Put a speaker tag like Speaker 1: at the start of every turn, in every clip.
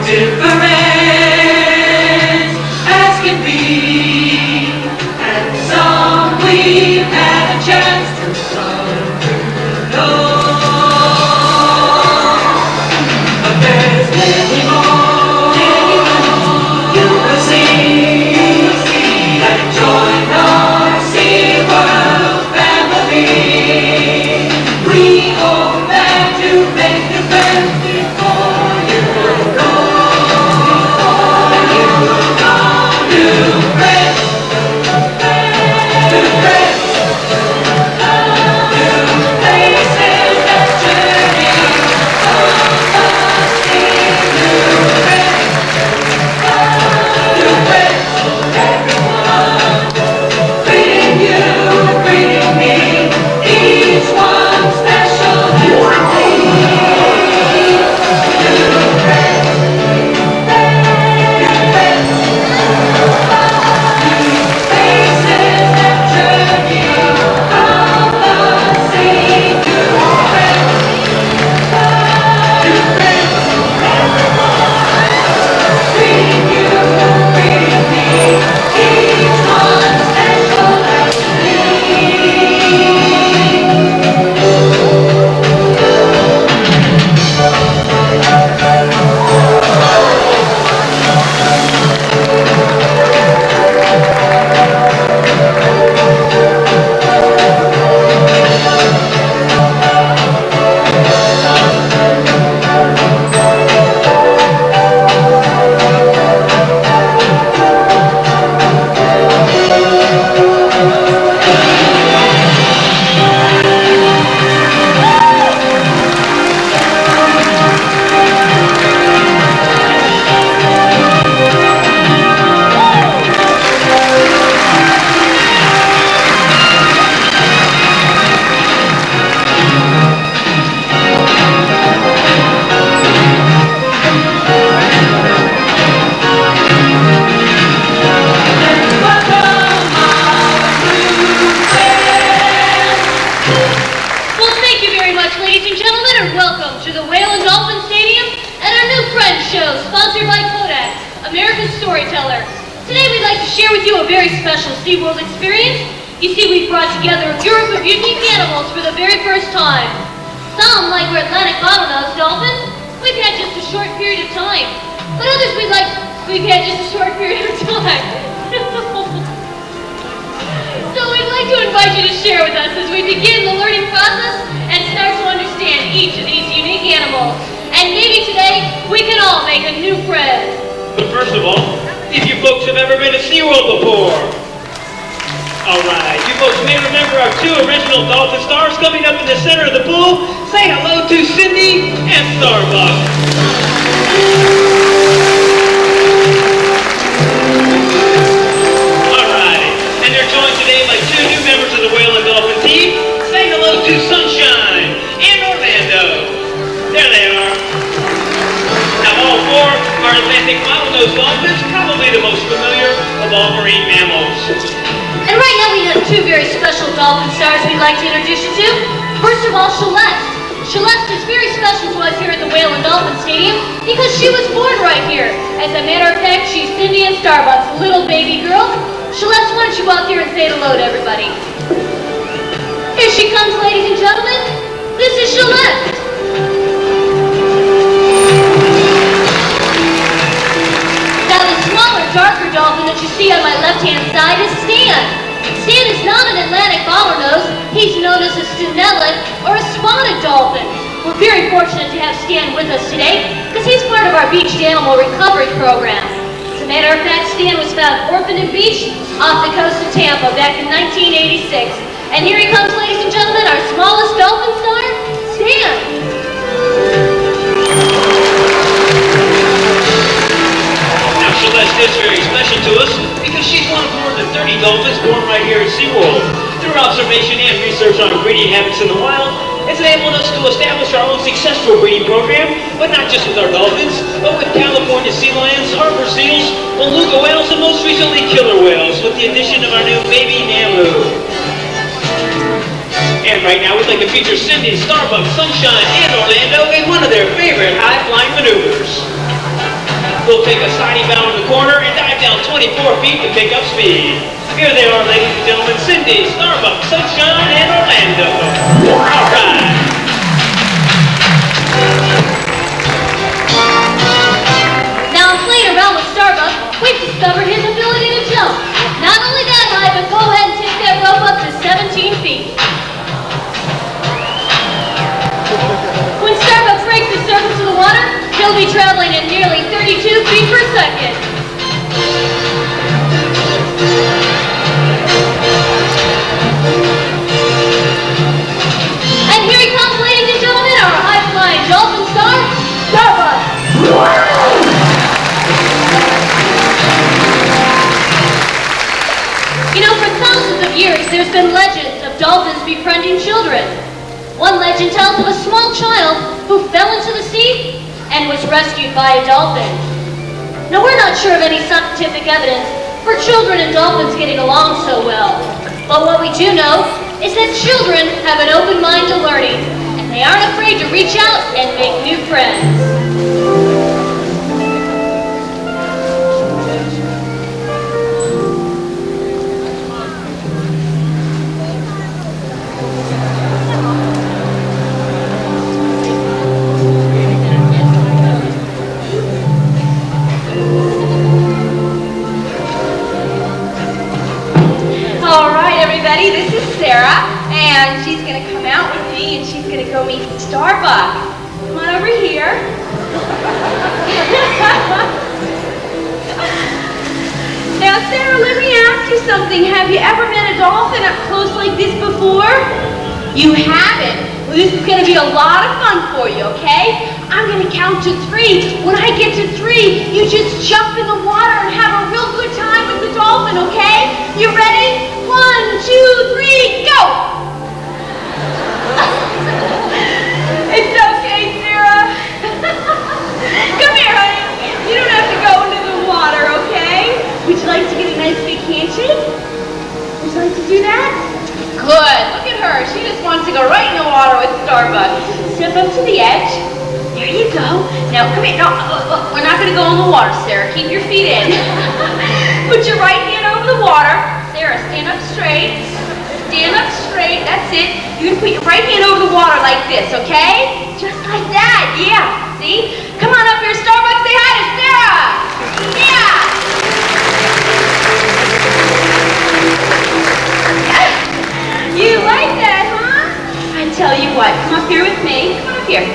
Speaker 1: different as can be, and some we've had a chance to know. But there's many more you will see that join our SeaWorld family. We hope that you make new friends before you go. New friends, new friends, new places that journey of us see. New friends, everyone, greeting you, greeting me, each one special and unique. New friends, new friends, faces that journey of the sea. New friends, everyone, greeting you, greeting me, each one special and
Speaker 2: Well, thank you very much, ladies and gentlemen, and welcome to the Whitesided Dolphins Stadium and our new Friends Show, sponsored by Kodak, America's Storyteller. Today we'd like to share with you a very special SeaWorld experience. You see, we've brought together a group of unique animals for the very first time. Some, like our Atlantic bottlenose dolphins, we've had just a short period of time. But others we've had just a short period of time. So we'd like to invite you to share with us as we begin the learning process and start to understand each of these unique animals. And maybe today we can all make a new friend.
Speaker 3: But first of all, if you folks have ever been to SeaWorld before. Alright, you folks may remember our two original dolphin stars coming up in the center of the pool. Say hello to Cindy and Starbuck. Alright, and they're joined today by two new members of the Whale and Dolphin team. Say hello to Sunshine and Orlando. There they are. Now all four are Atlantic bottlenose dolphins, probably the most familiar of all marine mammals.
Speaker 2: And right now we have two very special dolphin stars we'd like to introduce you to. First of all, Celeste. Celeste is very special to us here at the Whale and Dolphin Stadium because she was born right here. As a matter of fact, she's Cindy and Starbuck's little baby girl. Celeste, why don't you go out there and say hello to everybody? Here she comes, ladies and gentlemen. This is Celeste. Now the smaller, darker dolphin that you see on my left-hand side is Stan. Stan is not an Atlantic bottlenose. He's known as a Stanella or a spotted dolphin. We're very fortunate to have Stan with us today because he's part of our beached animal recovery program. As a matter of fact, Stan was found orphaned and beached off the coast of Tampa back in 1986. And here he comes, ladies and gentlemen, our smallest dolphin star, Stan.
Speaker 3: Now Celeste is very special to us because she's one of more than 30 dolphins born right here at SeaWorld. Through observation and research on breeding habits in the wild, it's enabled us to establish our own successful breeding program, but not just with our dolphins, but with California sea lions, harbor seals, beluga whales, and most recently killer whales, with the addition of our new baby Namu. And right now we'd like to feature Cindy, Starbuck, Sunshine, and Orlando in one of their favorite high-flying maneuvers. We'll take a sliding bound in the corner and dive down 24 feet to pick up speed. Here they are, ladies and gentlemen, Cindy, Starbuck, Sunshine, and Orlando. All right.
Speaker 2: Now, playing around with Starbuck, we've discovered his ability to jump. Not only that high, but go ahead and take that rope up to 17 feet. When Starbuck breaks the surface of the water, he'll be traveling at nearly 32 feet per second. And here he comes, ladies and gentlemen, our high-flying dolphin star, Starbuck. You know, for thousands of years, there's been legends of dolphins befriending children. One legend tells of a small child who fell into the sea and was rescued by a dolphin. Now, we're not sure of any scientific evidence for children and dolphins getting along so well. But what we do know is that children have an open mind to learning, and they aren't afraid to reach out and make new friends.
Speaker 4: This is Sarah, and she's going to come out with me, and she's going to go meet Starbuck. Come on over here. Now, Sarah, let me ask you something. Have you ever met a dolphin up close like this before? You haven't? Well, this is going to be a lot of fun for you, okay? I'm going to count to 3. When I get to 3, you just jump in the water and have a real good time with the dolphin, okay? You ready? 1, 2, 3, go! It's okay, Sarah. Come here, honey. You don't have to go into the water, okay? Would you like to get a nice big handshake? Would you like to do that? Good. Look at her. She just wants to go right in the water with Starbuck. Step up to the edge. There you go. Now, come here. No, we're not going to go in the water, Sarah. Keep your feet in. Put your right hand over the water. Sarah, stand up straight. Stand up straight. That's it. You're going to put your right hand over the water like this, okay? Just like that. Yeah. See? Come on up here, Starbuck. Say hi to Sarah. Yeah. You like that, huh? I tell you what. Come up here with me. Come on up here.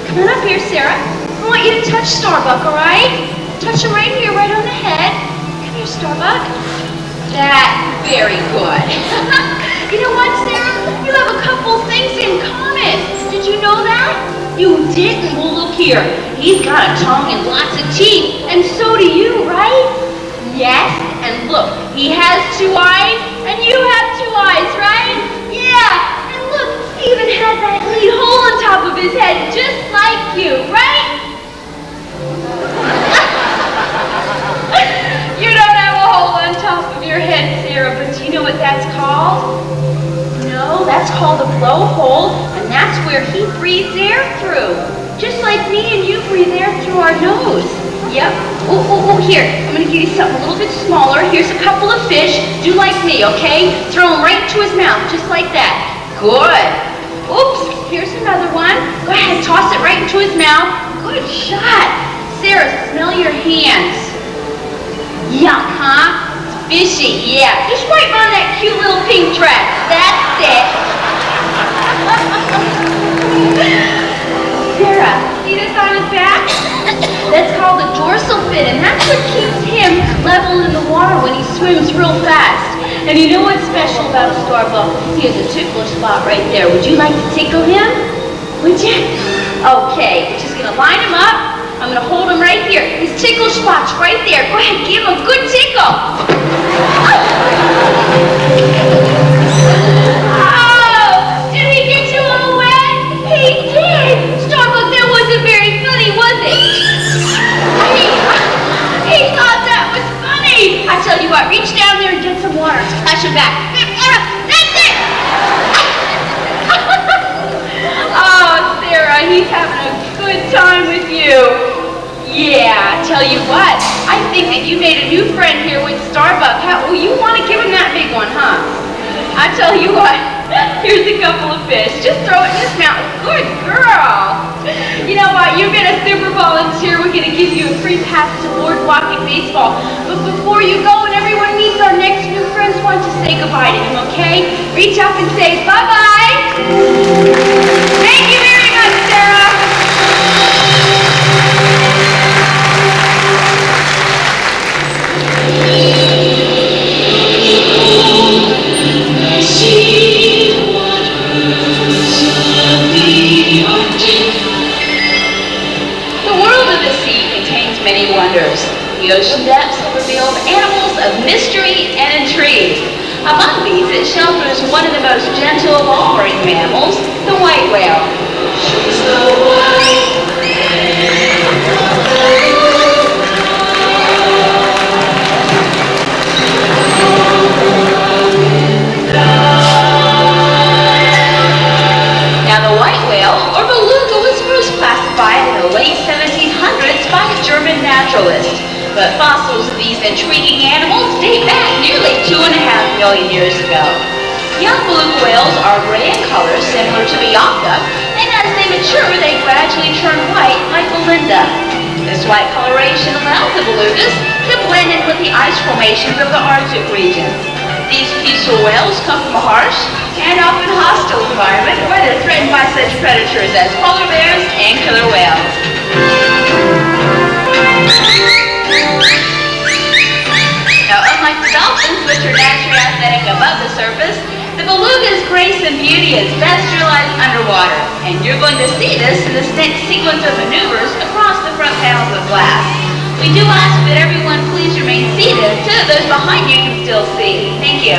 Speaker 4: Come on up here, Sarah. I want you to touch Starbuck, all right? Touch him right here, right on the head. Come here, Starbuck. That's very good. You know what, Sarah? You have a couple things in common. Did you know that? You didn't? Well, look here. He's got a tongue and lots of teeth, and so do you, right? Yes, and look, he has 2 eyes, and you have 2 eyes, right? Yeah, and look, he even has that neat hole on top of his head, just like you, right? You don't have a hole on top of your head, Sarah, but do you know what that's called? No, that's called a blowhole, and that's where he breathes air through. Just like me and you breathe air through our nose. Yep. Oh, here. I'm going to give you something a little bit smaller. Here's a couple of fish. Do like me, okay? Throw them right into his mouth, just like that. Good. Oops. Here's another one. Go ahead, toss it right into his mouth. Good shot. Sarah, smell your hands. Yuck, huh? It's fishy, yeah. Just wipe on that cute little pink dress. That's it. Sarah, see this on his back? That's called a dorsal fin, and that's what keeps him level in the water when he swims real fast. And you know what's special about Starbuck? He has a tickler spot right there. Would you like to tickle him? Would you? Okay, we're just going to line him up. I'm going to hold him right here. His tickle spot's right there. Go ahead, give him a good tickle. Oh, did he get you all wet? He did. Starbuck, that wasn't very funny, was it? He thought that was funny. I tell you what, reach down there and get some water. Splash him back. That's it. Oh, Sarah, he's having a good time with you. Yeah, I tell you what, I think that you made a new friend here with Starbuck. Well, you want to give him that big one, huh? I tell you what, here's a couple of fish. Just throw it in his mouth. Good girl. You know what, you've been a super volunteer. We're going to give you a free pass to Boardwalking Baseball. But before you go and everyone meets our next new friends, why don't you say goodbye to him, okay? Reach up and say bye-bye. Thank you very much, Sarah.
Speaker 5: Many wonders. The ocean depths have revealed animals of mystery and intrigue. Among these, it shelters one of the most gentle of all marine mammals, the white whale. She's the white Now, the white whale, or beluga, was first classified in the late 1700s by a German naturalist. But fossils of these intriguing animals date back nearly 2.5 million years ago. Young beluga whales are gray in color, similar to Bianca, and as they mature, they gradually turn white like Belinda. This white coloration allows the belugas to blend in with the ice formations of the Arctic region. These peaceful whales come from a harsh and often hostile environment where they're threatened by such predators as polar bears and killer whales. Now, unlike the dolphins, which are naturally athletic above the surface, the beluga's grace and beauty is best realized underwater. And you're going to see this in this next sequence of maneuvers across the front panels of glass. We do ask that everyone please remain seated so that those behind you can still see. Thank you.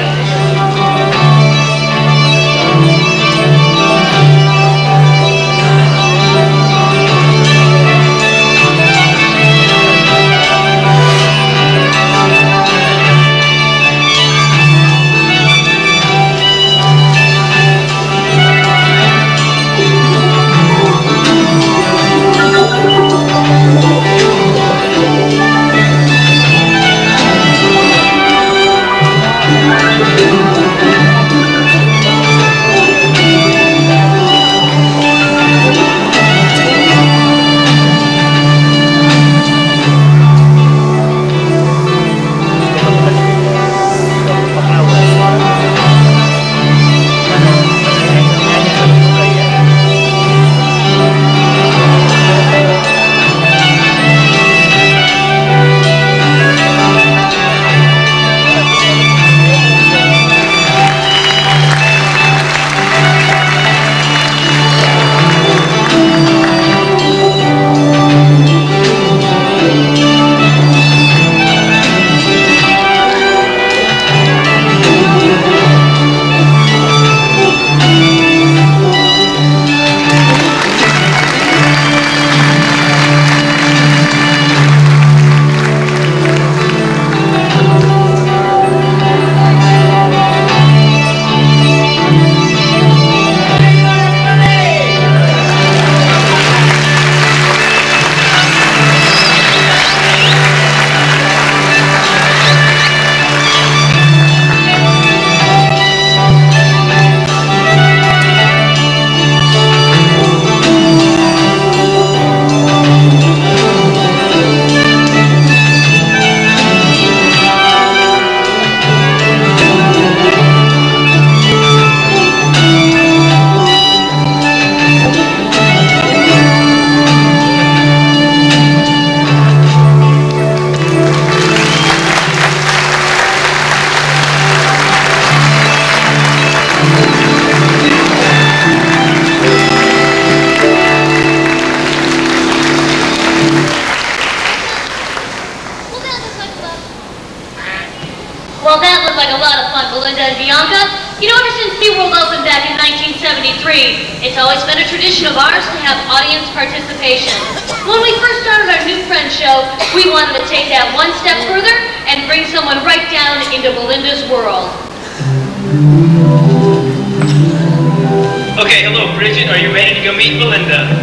Speaker 2: Well, that looked like a lot of fun, Belinda and Bianca. You know, ever since SeaWorld opened back in 1973, it's always been a tradition of ours to have audience participation. When we first started our New Friends show, we wanted to take that one step further and bring someone right down into Belinda's world.
Speaker 3: Okay, hello, Bridget. Are you ready to go meet Belinda?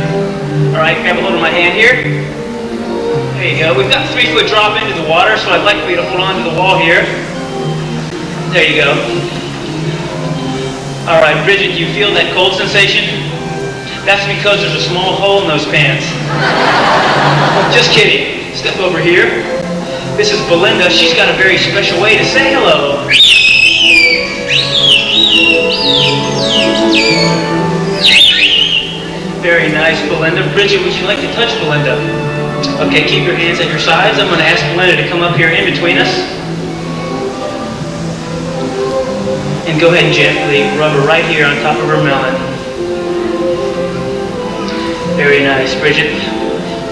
Speaker 3: All right, grab a hold of my hand here. There you go. We've got 3-foot drop into the water, so I'd like for you to hold on to the wall here. There you go. All right, Bridget, do you feel that cold sensation? That's because there's a small hole in those pants. Just kidding. Step over here. This is Belinda. She's got a very special way to say hello. Very nice, Belinda. Bridget, would you like to touch Belinda? Okay, keep your hands at your sides. I'm going to ask Belinda to come up here in between us. And go ahead and gently rub her right here on top of her melon. Very nice, Bridget.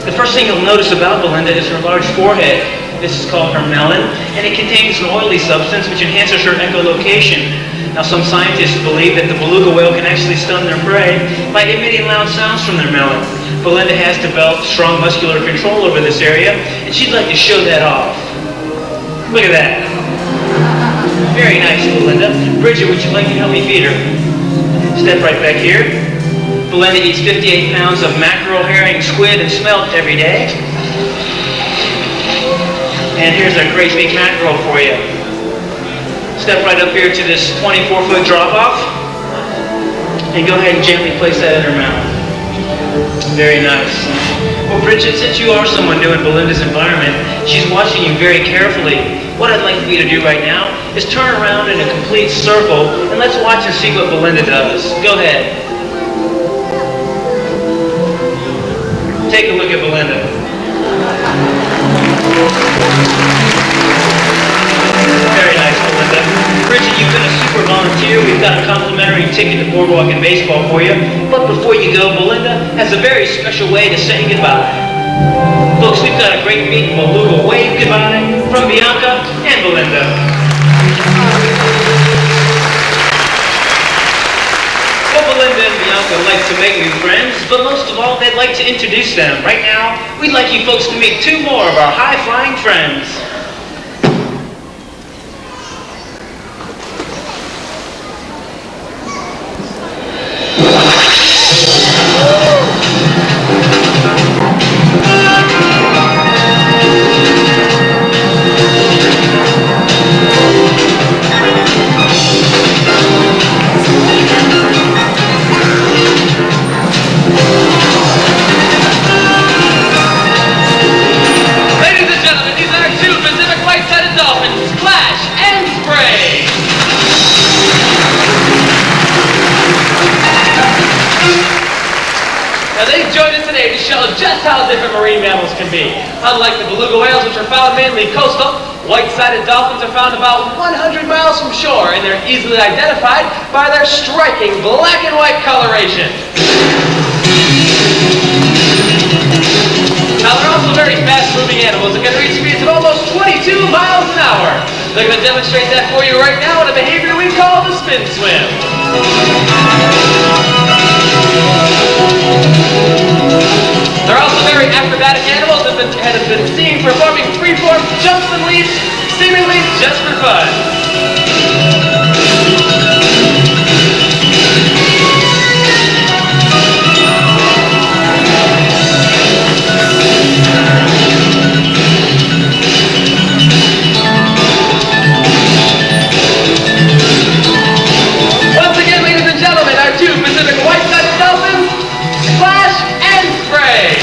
Speaker 3: The first thing you'll notice about Belinda is her large forehead. This is called her melon, and it contains an oily substance which enhances her echolocation. Now, some scientists believe that the beluga whale can actually stun their prey by emitting loud sounds from their melon. Belinda has developed strong muscular control over this area, and she'd like to show that off. Look at that. Very nice, Belinda. Bridget, would you like to help me feed her? Step right back here. Belinda eats 58 pounds of mackerel, herring, squid, and smelt every day. And here's a great big mackerel for you. Step right up here to this 24-foot drop-off. And go ahead and gently place that in her mouth. Very nice. Well, Bridget, since you are someone new in Belinda's environment, she's watching you very carefully. What I'd like for you to do right now is turn around in a complete circle, and let's watch and see what Belinda does. Go ahead. Take a look at Belinda. Very nice, Belinda. Bridget, you've been a super volunteer. We've got a complimentary ticket to Boardwalk and Baseball for you. But before you go, Belinda has a very special way to say goodbye. Folks, we've got a great big beluga wave goodbye from Bianca and Belinda. Well, Belinda and Bianca like to make new friends, but most of all, they'd like to introduce them. Right now, we'd like you folks to meet 2 more of our high-flying friends.
Speaker 6: Ladies and gentlemen, these are 2 Pacific Whitesided Dolphins, Splash and Spray. Now they've joined us today to show just how different marine mammals can be. Unlike the beluga whales, which are found mainly coastal, white-sided dolphins are found about 100 miles from shore, and they're easily identified by their striking black and white coloration. Now they're also very fast-moving animals that can reach speeds of almost 22 miles an hour. They're going to demonstrate that for you right now in a behavior we call the spin swim. They're also very acrobatic animals and have been seen performing freeform jumps and leaps, seemingly just for fun. Once again, ladies and gentlemen, our 2 Pacific Whitesided Dolphins, Splash and Spray.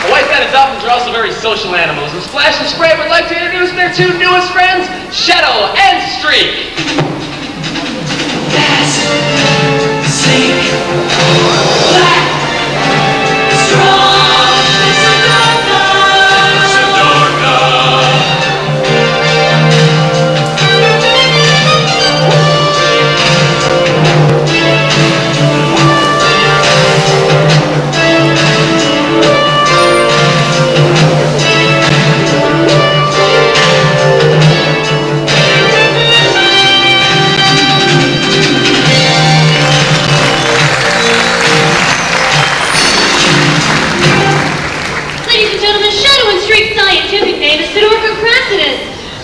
Speaker 6: The Whitesided Dolphins are also very social animals, and Splash and Spray would like to introduce their 2 newest friends, Shadow and Streak.
Speaker 1: Fast, sleek, black, strong, Isadora.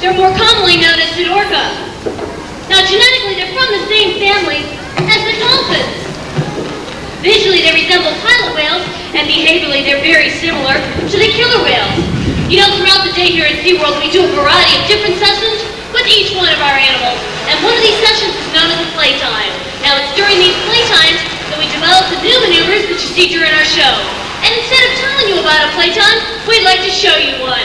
Speaker 2: They're more commonly known as Sidorca. Now, genetically, they're from the same family as the dolphins. Visually, they resemble pilot whales, and behaviorally, they're very similar to the killer whales. You know, throughout the day here at SeaWorld, we do a variety of different sessions with each one of our animals, and one of these sessions is known as a playtime. Now, it's during these playtimes that we develop the new maneuvers that you see during our show. And instead of telling you about a playtime, we'd like to show you one.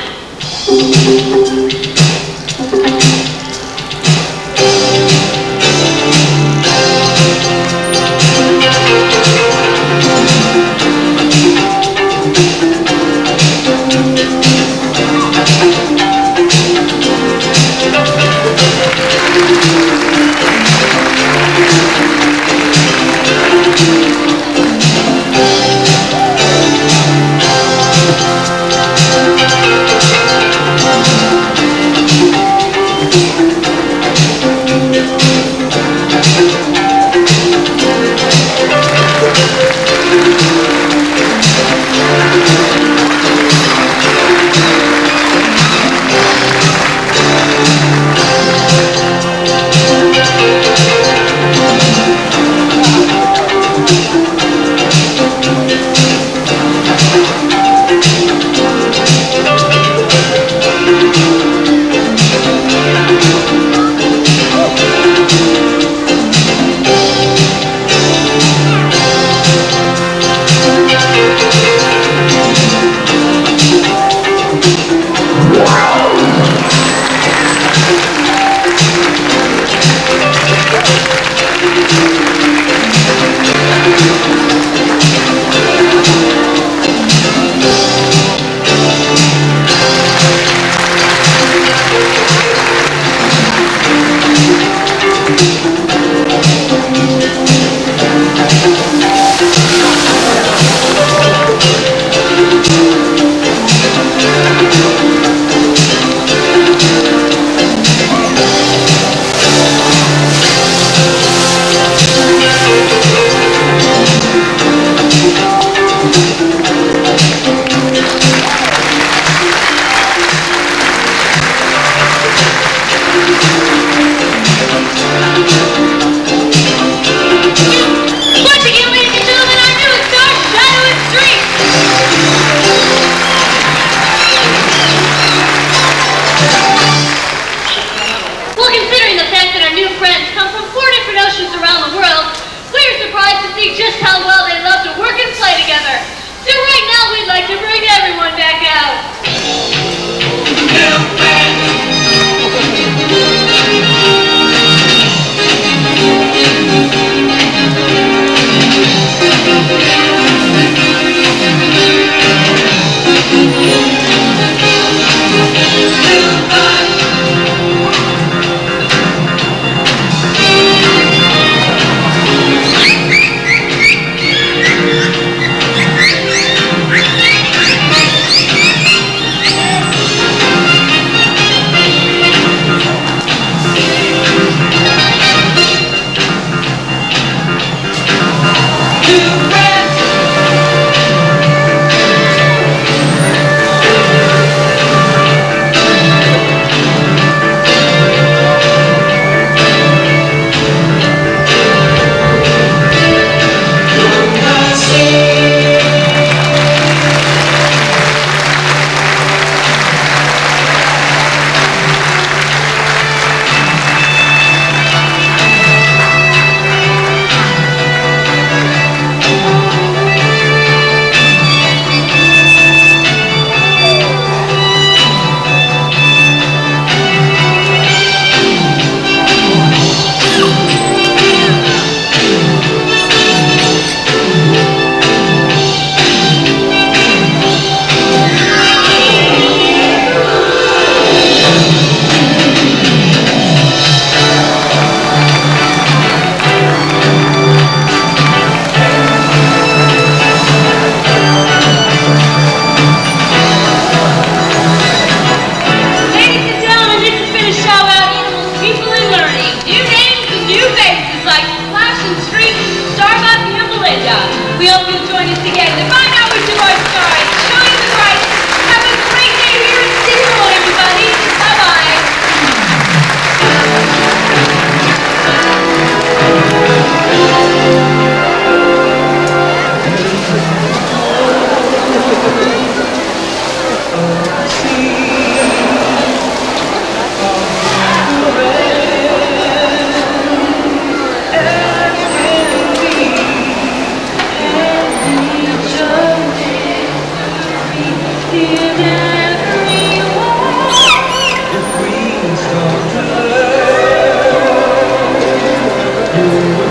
Speaker 1: you.